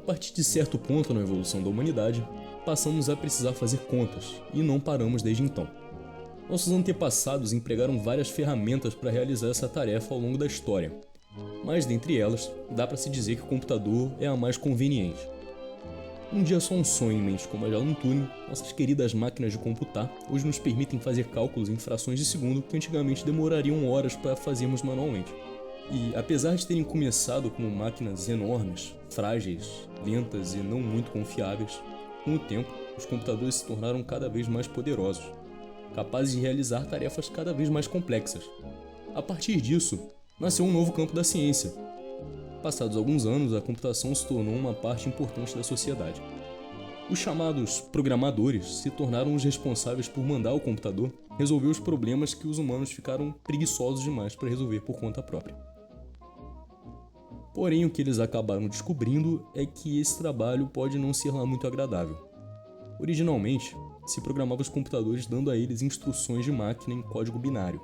partir de certo ponto na evolução da humanidade, passamos a precisar fazer contas e não paramos desde então. Nossos antepassados empregaram várias ferramentas para realizar essa tarefa ao longo da história, mas dentre elas, dá para se dizer que o computador é a mais conveniente. Um dia só um sonho em mente como a de Alan Turing, nossas queridas máquinas de computar hoje nos permitem fazer cálculos em frações de segundo que antigamente demorariam horas para fazermos manualmente. E apesar de terem começado como máquinas enormes, frágeis, lentas e não muito confiáveis, com o tempo, os computadores se tornaram cada vez mais poderosos, capazes de realizar tarefas cada vez mais complexas. A partir disso, nasceu um novo campo da ciência. Passados alguns anos, a computação se tornou uma parte importante da sociedade. Os chamados programadores se tornaram os responsáveis por mandar o computador resolver os problemas que os humanos ficaram preguiçosos demais para resolver por conta própria. Porém, o que eles acabaram descobrindo é que esse trabalho pode não ser lá muito agradável. Originalmente, se programava os computadores dando a eles instruções de máquina em código binário.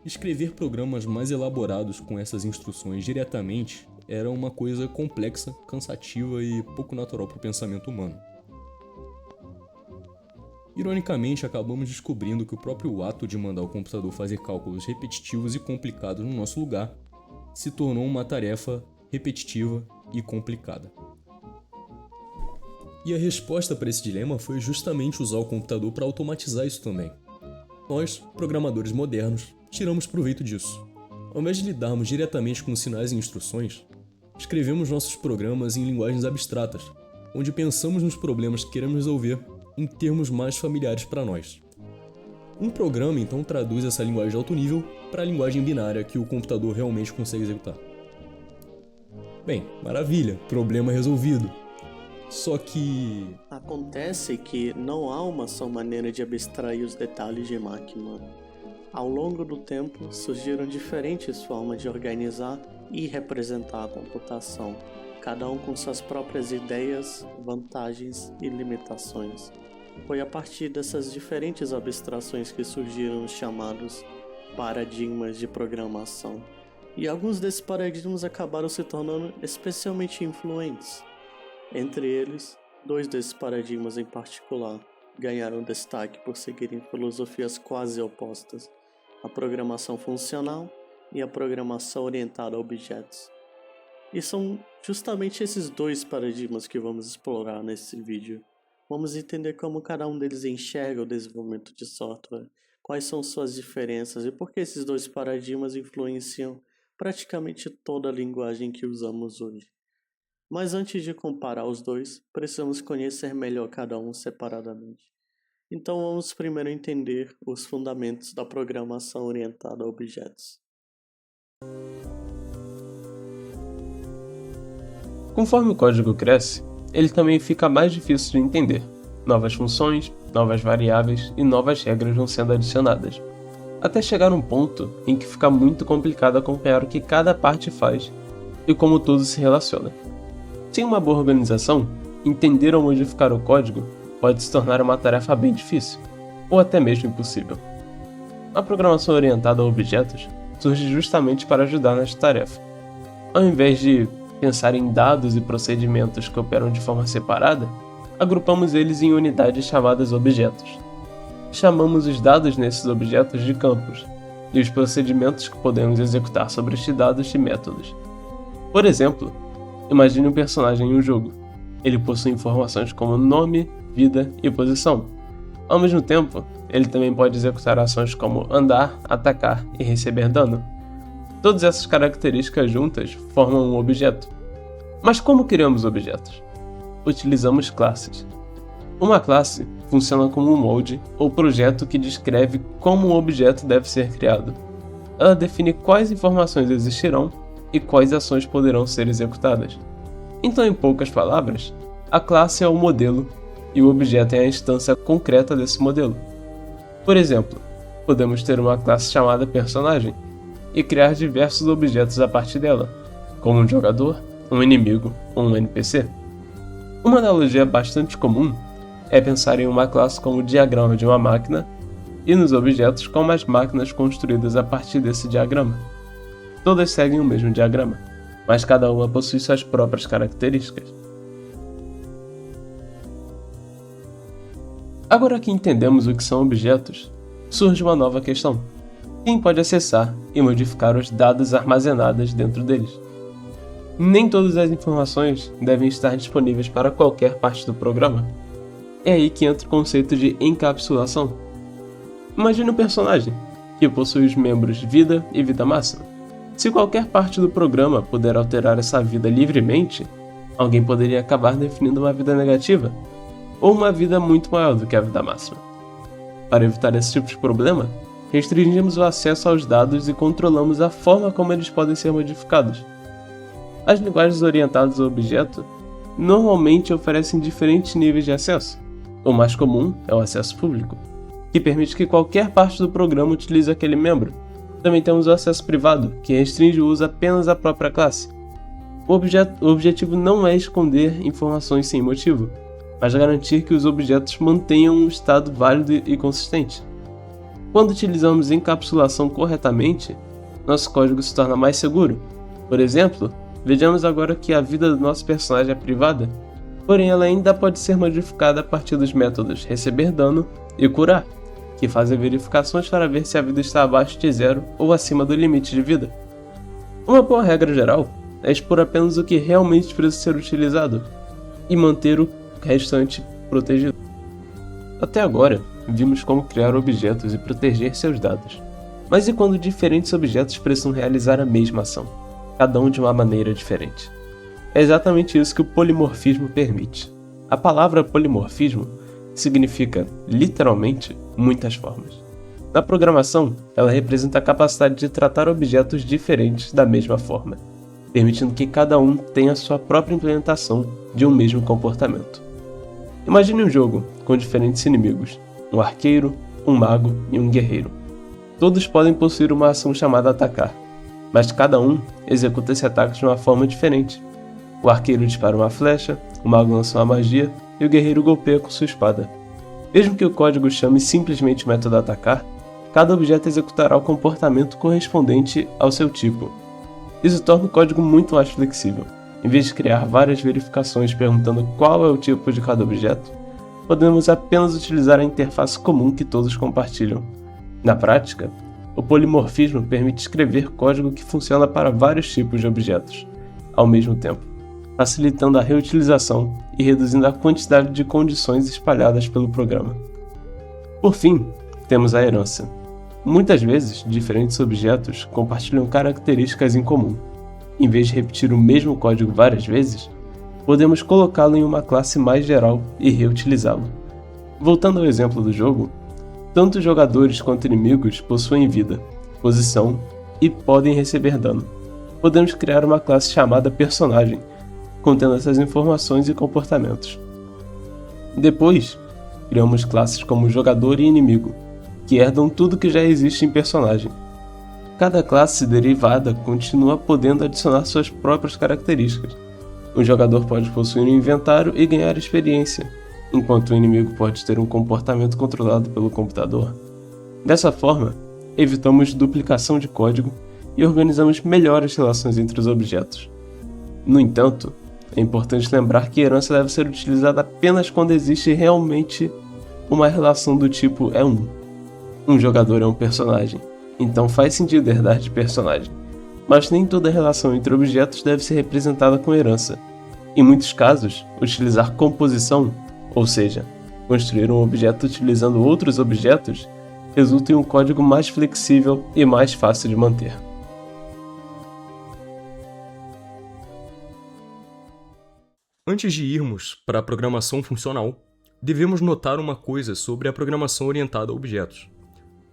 Escrever programas mais elaborados com essas instruções diretamente era uma coisa complexa, cansativa e pouco natural para o pensamento humano. Ironicamente, acabamos descobrindo que o próprio ato de mandar o computador fazer cálculos repetitivos e complicados no nosso lugar se tornou uma tarefa repetitiva e complicada. E a resposta para esse dilema foi justamente usar o computador para automatizar isso também. Nós, programadores modernos, tiramos proveito disso. Ao invés de lidarmos diretamente com sinais e instruções, escrevemos nossos programas em linguagens abstratas, onde pensamos nos problemas que queremos resolver em termos mais familiares para nós. Um programa então traduz essa linguagem de alto nível para a linguagem binária que o computador realmente consegue executar. Bem, maravilha, problema resolvido. Só que acontece que não há uma só maneira de abstrair os detalhes de máquina. Ao longo do tempo, surgiram diferentes formas de organizar e representar a computação, cada um com suas próprias ideias, vantagens e limitações. Foi a partir dessas diferentes abstrações que surgiram os chamados paradigmas de programação. E alguns desses paradigmas acabaram se tornando especialmente influentes. Entre eles, 2 desses paradigmas em particular ganharam destaque por seguirem filosofias quase opostas: a programação funcional e a programação orientada a objetos. E são justamente esses 2 paradigmas que vamos explorar nesse vídeo. Vamos entender como cada um deles enxerga o desenvolvimento de software, quais são suas diferenças e por que esses 2 paradigmas influenciam praticamente toda a linguagem que usamos hoje. Mas antes de comparar os 2, precisamos conhecer melhor cada um separadamente. Então vamos primeiro entender os fundamentos da programação orientada a objetos. Conforme o código cresce, ele também fica mais difícil de entender. Novas funções, novas variáveis e novas regras vão sendo adicionadas, até chegar um ponto em que fica muito complicado acompanhar o que cada parte faz e como tudo se relaciona. Sem uma boa organização, entender ou modificar o código pode se tornar uma tarefa bem difícil, ou até mesmo impossível. A programação orientada a objetos surge justamente para ajudar nesta tarefa. Ao invés de pensar em dados e procedimentos que operam de forma separada, agrupamos eles em unidades chamadas objetos. Chamamos os dados nesses objetos de campos, e os procedimentos que podemos executar sobre estes dados de métodos. Por exemplo, imagine um personagem em um jogo. Ele possui informações como nome, vida e posição. Ao mesmo tempo, ele também pode executar ações como andar, atacar e receber dano. Todas essas características juntas formam um objeto. Mas como criamos objetos? Utilizamos classes. Uma classe funciona como um molde ou projeto que descreve como um objeto deve ser criado. Ela define quais informações existirão e quais ações poderão ser executadas. Então, em poucas palavras, a classe é o modelo e o objeto é a instância concreta desse modelo. Por exemplo, podemos ter uma classe chamada personagem e criar diversos objetos a partir dela, como um jogador, um inimigo ou um NPC. Uma analogia bastante comum é pensar em uma classe como o diagrama de uma máquina e nos objetos como as máquinas construídas a partir desse diagrama. Todas seguem o mesmo diagrama, mas cada uma possui suas próprias características. Agora que entendemos o que são objetos, surge uma nova questão. Quem pode acessar e modificar os dados armazenados dentro deles? Nem todas as informações devem estar disponíveis para qualquer parte do programa. É aí que entra o conceito de encapsulação. Imagine um personagem que possui os membros vida e vida máxima. Se qualquer parte do programa puder alterar essa vida livremente, alguém poderia acabar definindo uma vida negativa, ou uma vida muito maior do que a vida máxima. Para evitar esse tipo de problema, restringimos o acesso aos dados e controlamos a forma como eles podem ser modificados. As linguagens orientadas ao objeto normalmente oferecem diferentes níveis de acesso. O mais comum é o acesso público, que permite que qualquer parte do programa utilize aquele membro. Também temos o acesso privado, que restringe o uso apenas à própria classe. O objetivo não é esconder informações sem motivo, mas garantir que os objetos mantenham um estado válido e consistente. Quando utilizamos encapsulação corretamente, nosso código se torna mais seguro. Por exemplo, vejamos agora que a vida do nosso personagem é privada, porém ela ainda pode ser modificada a partir dos métodos receber dano e curar, que fazem verificações para ver se a vida está abaixo de 0 ou acima do limite de vida. Uma boa regra geral é expor apenas o que realmente precisa ser utilizado e manter o restante protegido. Até agora, vimos como criar objetos e proteger seus dados. Mas e quando diferentes objetos precisam realizar a mesma ação, cada um de uma maneira diferente? É exatamente isso que o polimorfismo permite. A palavra polimorfismo significa, literalmente, muitas formas. Na programação, ela representa a capacidade de tratar objetos diferentes da mesma forma, permitindo que cada um tenha sua própria implementação de um mesmo comportamento. Imagine um jogo com diferentes inimigos, um arqueiro, um mago e um guerreiro. Todos podem possuir uma ação chamada atacar, mas cada um executa esse ataque de uma forma diferente. O arqueiro dispara uma flecha, o mago lança uma magia e o guerreiro golpeia com sua espada. Mesmo que o código chame simplesmente o método atacar, cada objeto executará o comportamento correspondente ao seu tipo. Isso torna o código muito mais flexível. Em vez de criar várias verificações perguntando qual é o tipo de cada objeto, podemos apenas utilizar a interface comum que todos compartilham. Na prática, o polimorfismo permite escrever código que funciona para vários tipos de objetos, ao mesmo tempo, facilitando a reutilização e reduzindo a quantidade de condições espalhadas pelo programa. Por fim, temos a herança. Muitas vezes, diferentes objetos compartilham características em comum. Em vez de repetir o mesmo código várias vezes, podemos colocá-lo em uma classe mais geral e reutilizá-lo. Voltando ao exemplo do jogo, tanto jogadores quanto inimigos possuem vida, posição e podem receber dano. Podemos criar uma classe chamada personagem, contendo essas informações e comportamentos. Depois, criamos classes como jogador e inimigo, que herdam tudo que já existe em personagem. Cada classe derivada continua podendo adicionar suas próprias características. O jogador pode possuir um inventário e ganhar experiência, enquanto o inimigo pode ter um comportamento controlado pelo computador. Dessa forma, evitamos duplicação de código e organizamos melhor as relações entre os objetos. No entanto, é importante lembrar que a herança deve ser utilizada apenas quando existe realmente uma relação do tipo é um. Um jogador é um personagem, então faz sentido herdar de personagem. Mas nem toda relação entre objetos deve ser representada com herança. Em muitos casos, utilizar composição, ou seja, construir um objeto utilizando outros objetos, resulta em um código mais flexível e mais fácil de manter. Antes de irmos para a programação funcional, devemos notar uma coisa sobre a programação orientada a objetos.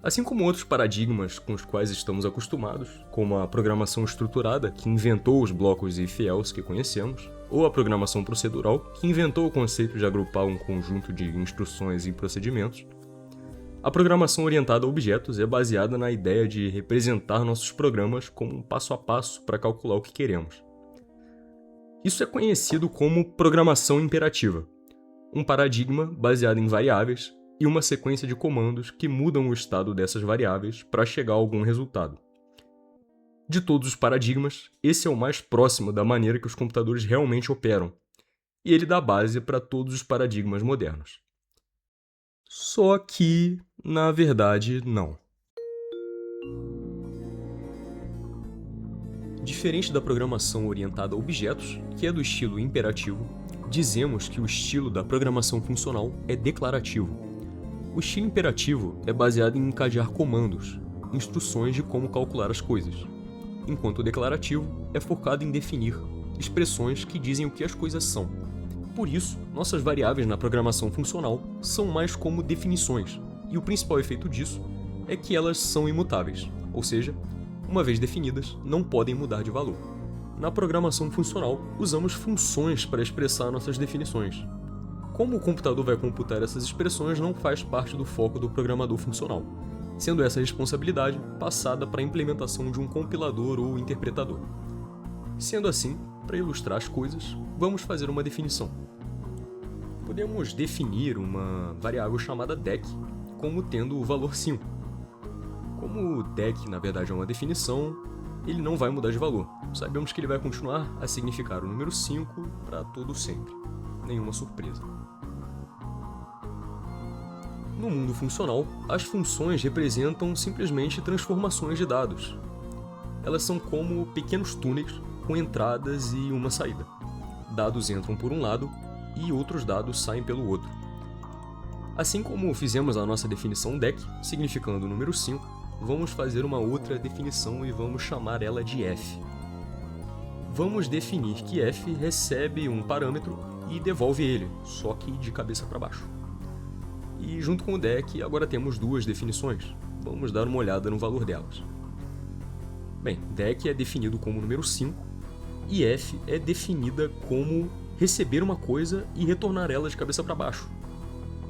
Assim como outros paradigmas com os quais estamos acostumados, como a programação estruturada, que inventou os blocos if-else que conhecemos, ou a programação procedural, que inventou o conceito de agrupar um conjunto de instruções e procedimentos, a programação orientada a objetos é baseada na ideia de representar nossos programas como um passo a passo para calcular o que queremos. Isso é conhecido como programação imperativa, um paradigma baseado em variáveis e uma sequência de comandos que mudam o estado dessas variáveis para chegar a algum resultado. De todos os paradigmas, esse é o mais próximo da maneira que os computadores realmente operam, e ele dá base para todos os paradigmas modernos. Só que, na verdade, não. Diferente da programação orientada a objetos, que é do estilo imperativo, dizemos que o estilo da programação funcional é declarativo. O estilo imperativo é baseado em encadear comandos, instruções de como calcular as coisas, enquanto o declarativo é focado em definir expressões que dizem o que as coisas são. Por isso, nossas variáveis na programação funcional são mais como definições, e o principal efeito disso é que elas são imutáveis, ou seja, uma vez definidas, não podem mudar de valor. Na programação funcional, usamos funções para expressar nossas definições. Como o computador vai computar essas expressões não faz parte do foco do programador funcional, sendo essa responsabilidade passada para a implementação de um compilador ou interpretador. Sendo assim, para ilustrar as coisas, vamos fazer uma definição. Podemos definir uma variável chamada DEC como tendo o valor 5. Como o DEC na verdade é uma definição, ele não vai mudar de valor. Sabemos que ele vai continuar a significar o número 5 para todo sempre. Nenhuma surpresa. No mundo funcional, as funções representam simplesmente transformações de dados. Elas são como pequenos túneis com entradas e uma saída. Dados entram por um lado e outros dados saem pelo outro. Assim como fizemos a nossa definição DEC, significando o número 5, vamos fazer uma outra definição e vamos chamar ela de f. Vamos definir que f recebe um parâmetro e devolve ele, só que de cabeça para baixo. E junto com o DEC, agora temos duas definições. Vamos dar uma olhada no valor delas. Bem, DEC é definido como número 5 e f é definida como receber uma coisa e retornar ela de cabeça para baixo.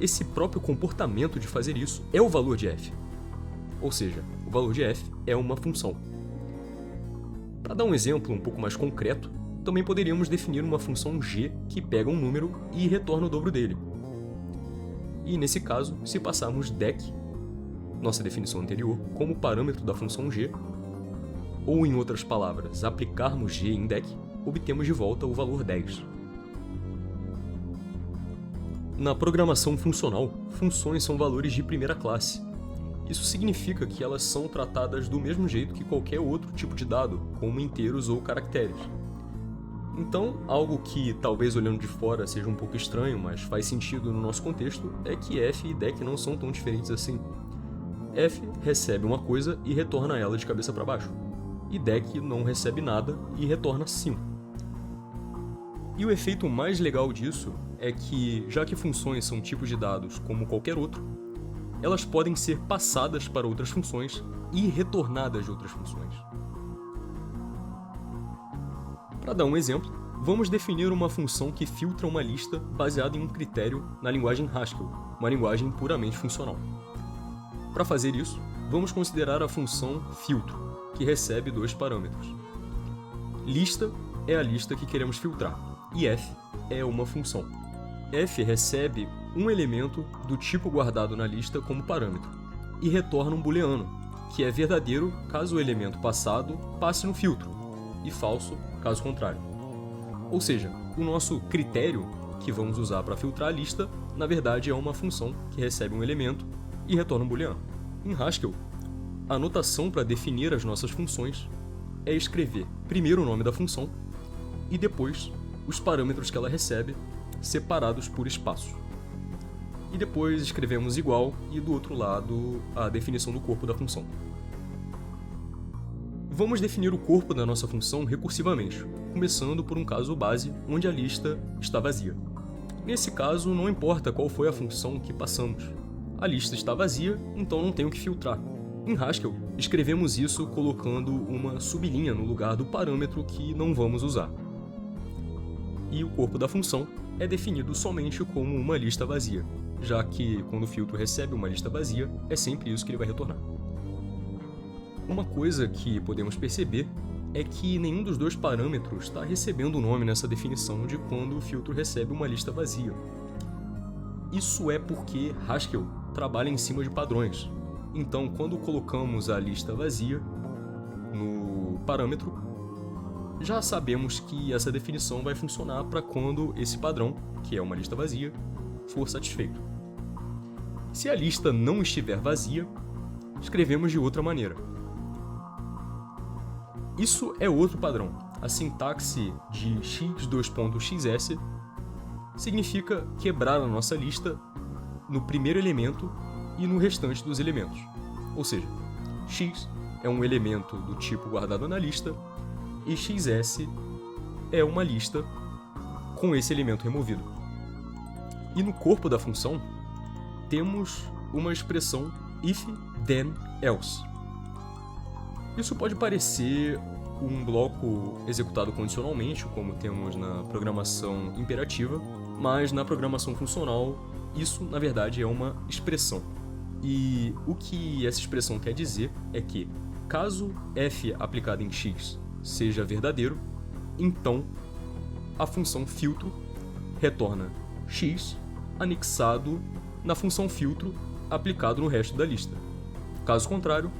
Esse próprio comportamento de fazer isso é o valor de f. Ou seja, o valor de f é uma função. Para dar um exemplo um pouco mais concreto, também poderíamos definir uma função g que pega um número e retorna o dobro dele. E nesse caso, se passarmos DEC, nossa definição anterior, como parâmetro da função g, ou em outras palavras, aplicarmos g em DEC, obtemos de volta o valor 10. Na programação funcional, funções são valores de primeira classe. Isso significa que elas são tratadas do mesmo jeito que qualquer outro tipo de dado, como inteiros ou caracteres. Então, algo que talvez olhando de fora seja um pouco estranho, mas faz sentido no nosso contexto, é que f e DEC não são tão diferentes assim. f recebe uma coisa e retorna ela de cabeça para baixo, e DEC não recebe nada e retorna 5. E o efeito mais legal disso é que, já que funções são tipos de dados como qualquer outro, elas podem ser passadas para outras funções e retornadas de outras funções. Para dar um exemplo, vamos definir uma função que filtra uma lista baseada em um critério na linguagem Haskell, uma linguagem puramente funcional. Para fazer isso, vamos considerar a função filtro, que recebe dois parâmetros. Lista é a lista que queremos filtrar, e f é uma função. f recebe um elemento do tipo guardado na lista como parâmetro, e retorna um booleano, que é verdadeiro caso o elemento passado passe no filtro, e falso caso contrário. Ou seja, o nosso critério que vamos usar para filtrar a lista, na verdade é uma função que recebe um elemento e retorna um booleano. Em Haskell, a notação para definir as nossas funções é escrever primeiro o nome da função e depois os parâmetros que ela recebe, separados por espaços. E depois escrevemos igual e do outro lado a definição do corpo da função. Vamos definir o corpo da nossa função recursivamente, começando por um caso base onde a lista está vazia. Nesse caso, não importa qual foi a função que passamos. A lista está vazia, então não tenho que filtrar. Em Haskell, escrevemos isso colocando uma sublinha no lugar do parâmetro que não vamos usar. E o corpo da função é definido somente como uma lista vazia, já que quando o filtro recebe uma lista vazia, é sempre isso que ele vai retornar. Uma coisa que podemos perceber é que nenhum dos dois parâmetros está recebendo o nome nessa definição de quando o filtro recebe uma lista vazia. Isso é porque Haskell trabalha em cima de padrões. Então, quando colocamos a lista vazia no parâmetro, já sabemos que essa definição vai funcionar para quando esse padrão, que é uma lista vazia, for satisfeito. Se a lista não estiver vazia, escrevemos de outra maneira. Isso é outro padrão. A sintaxe de x2.xs significa quebrar a nossa lista no primeiro elemento e no restante dos elementos. Ou seja, x é um elemento do tipo guardado na lista e xs é uma lista com esse elemento removido. E no corpo da função, temos uma expressão if, then, else. Isso pode parecer um bloco executado condicionalmente, como temos na programação imperativa, mas na programação funcional, isso na verdade é uma expressão. E o que essa expressão quer dizer é que, caso f aplicado em x seja verdadeiro, então a função filtro retorna x anexado na função filtro aplicado no resto da lista. Caso contrário,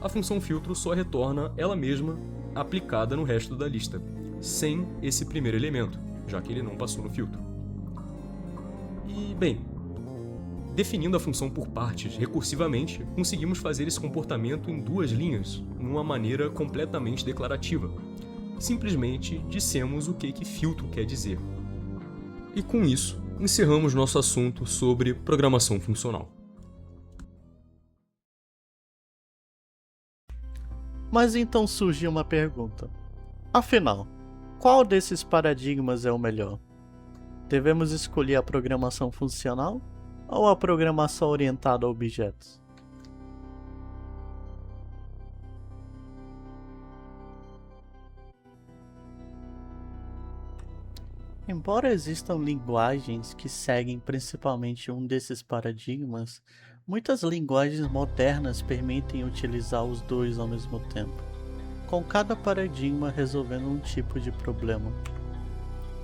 a função filtro só retorna ela mesma aplicada no resto da lista, sem esse primeiro elemento, já que ele não passou no filtro. E, bem, definindo a função por partes recursivamente, conseguimos fazer esse comportamento em duas linhas, numa maneira completamente declarativa. Simplesmente dissemos o que filtro quer dizer. E com isso, encerramos nosso assunto sobre programação funcional. Mas então surge uma pergunta. Afinal, qual desses paradigmas é o melhor? Devemos escolher a programação funcional ou a programação orientada a objetos? Embora existam linguagens que seguem principalmente um desses paradigmas, muitas linguagens modernas permitem utilizar os dois ao mesmo tempo, com cada paradigma resolvendo um tipo de problema.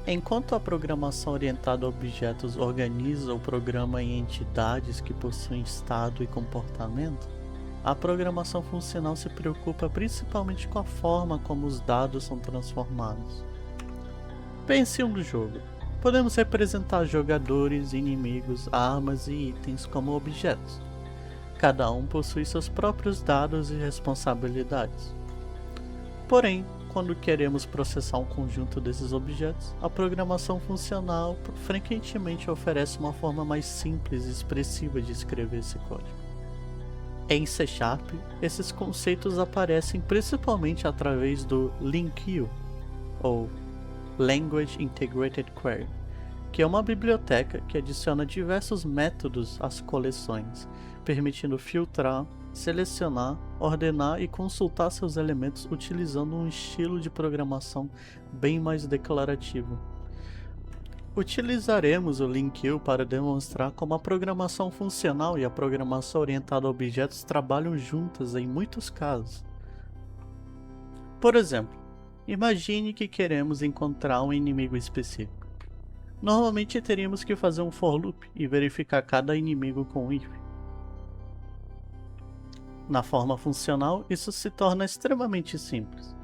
Enquanto a programação orientada a objetos organiza o programa em entidades que possuem estado e comportamento, a programação funcional se preocupa principalmente com a forma como os dados são transformados. Pense em um jogo. Podemos representar jogadores, inimigos, armas e itens como objetos. Cada um possui seus próprios dados e responsabilidades. Porém, quando queremos processar um conjunto desses objetos, a programação funcional frequentemente oferece uma forma mais simples e expressiva de escrever esse código. Em C#, esses conceitos aparecem principalmente através do LINQ, ou Language Integrated Query, que é uma biblioteca que adiciona diversos métodos às coleções, permitindo filtrar, selecionar, ordenar e consultar seus elementos utilizando um estilo de programação bem mais declarativo. Utilizaremos o LINQ para demonstrar como a programação funcional e a programação orientada a objetos trabalham juntas em muitos casos. Por exemplo, imagine que queremos encontrar um inimigo específico. Normalmente teríamos que fazer um for loop e verificar cada inimigo com if. Na forma funcional, isso se torna extremamente simples.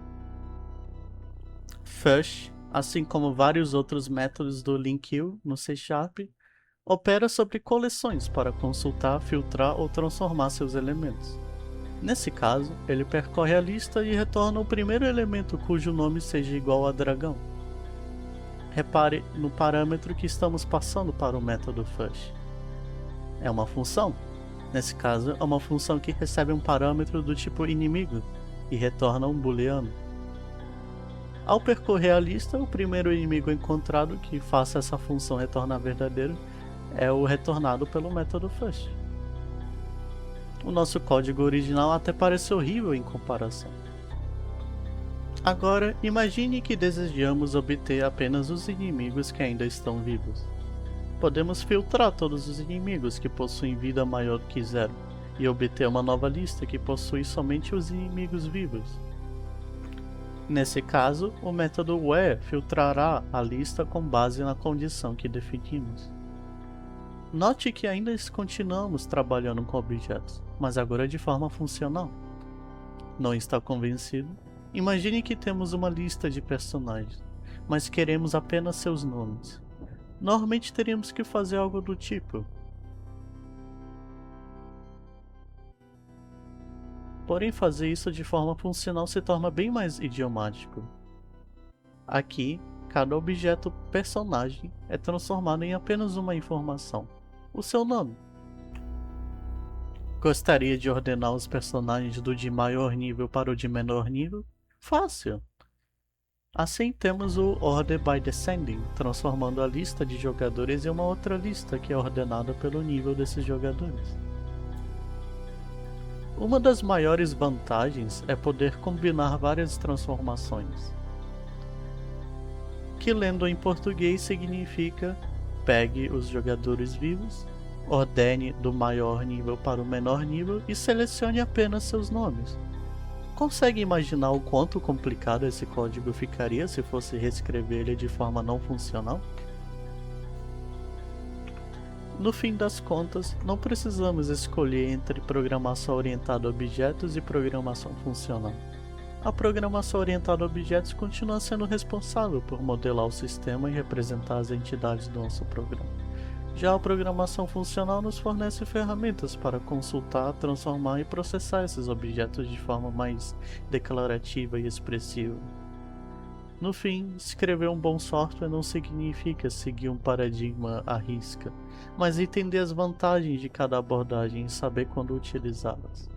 Fush, assim como vários outros métodos do LINQ no C#, opera sobre coleções para consultar, filtrar ou transformar seus elementos. Nesse caso, ele percorre a lista e retorna o primeiro elemento cujo nome seja igual a dragão. Repare no parâmetro que estamos passando para o método Fush. É uma função. Nesse caso, é uma função que recebe um parâmetro do tipo inimigo e retorna um booleano. Ao percorrer a lista, o primeiro inimigo encontrado que faça essa função retornar verdadeiro é o retornado pelo método Fush. O nosso código original até parece horrível em comparação. Agora, imagine que desejamos obter apenas os inimigos que ainda estão vivos. Podemos filtrar todos os inimigos que possuem vida maior que 0 e obter uma nova lista que possui somente os inimigos vivos. Nesse caso, o método where filtrará a lista com base na condição que definimos. Note que ainda continuamos trabalhando com objetos, mas agora de forma funcional. Não está convencido? Imagine que temos uma lista de personagens, mas queremos apenas seus nomes. Normalmente teríamos que fazer algo do tipo Porém, fazer isso de forma funcional se torna bem mais idiomático. Aqui, cada objeto personagem é transformado em apenas uma informação, o seu nome. Gostaria de ordenar os personagens do de maior nível para o de menor nível? Fácil! Assim temos o Order by Descending, transformando a lista de jogadores em uma outra lista que é ordenada pelo nível desses jogadores. Uma das maiores vantagens é poder combinar várias transformações, que lendo em português significa pegue os jogadores vivos, ordene do maior nível para o menor nível e selecione apenas seus nomes. Consegue imaginar o quanto complicado esse código ficaria se fosse reescrever ele de forma não funcional? No fim das contas, não precisamos escolher entre programação orientada a objetos e programação funcional. A programação orientada a objetos continua sendo responsável por modelar o sistema e representar as entidades do nosso programa. Já a programação funcional nos fornece ferramentas para consultar, transformar e processar esses objetos de forma mais declarativa e expressiva. No fim, escrever um bom software não significa seguir um paradigma à risca, mas entender as vantagens de cada abordagem e saber quando utilizá-las.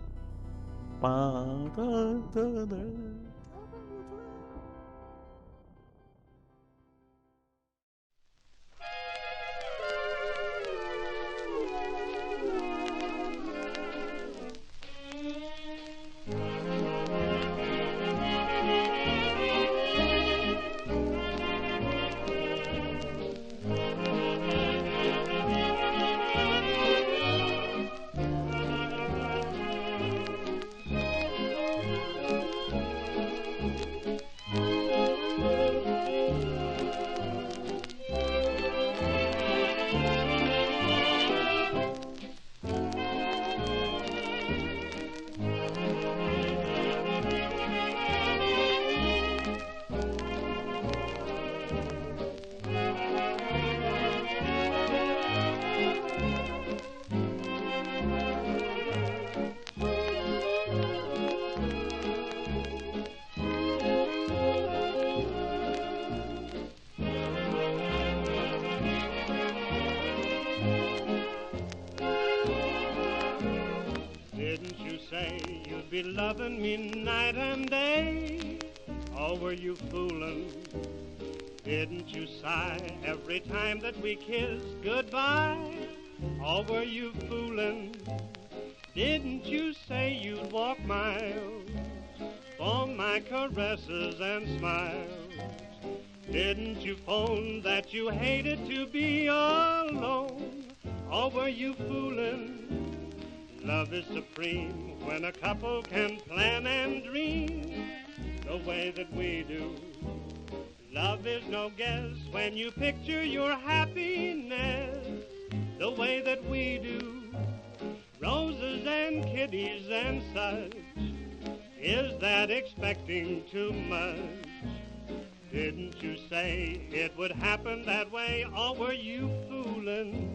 Be loving me night and day, or were you fooling? Didn't you sigh every time that we kissed goodbye, or were you fooling? Didn't you say you'd walk miles for my caresses and smiles? Didn't you phone that you hated to be alone, or were you fooling? Love is supreme when a couple can plan and dream the way that we do. Love is no guess when you picture your happiness the way that we do. Roses and kitties and such, is that expecting too much? Didn't you say it would happen that way, or were you fooling?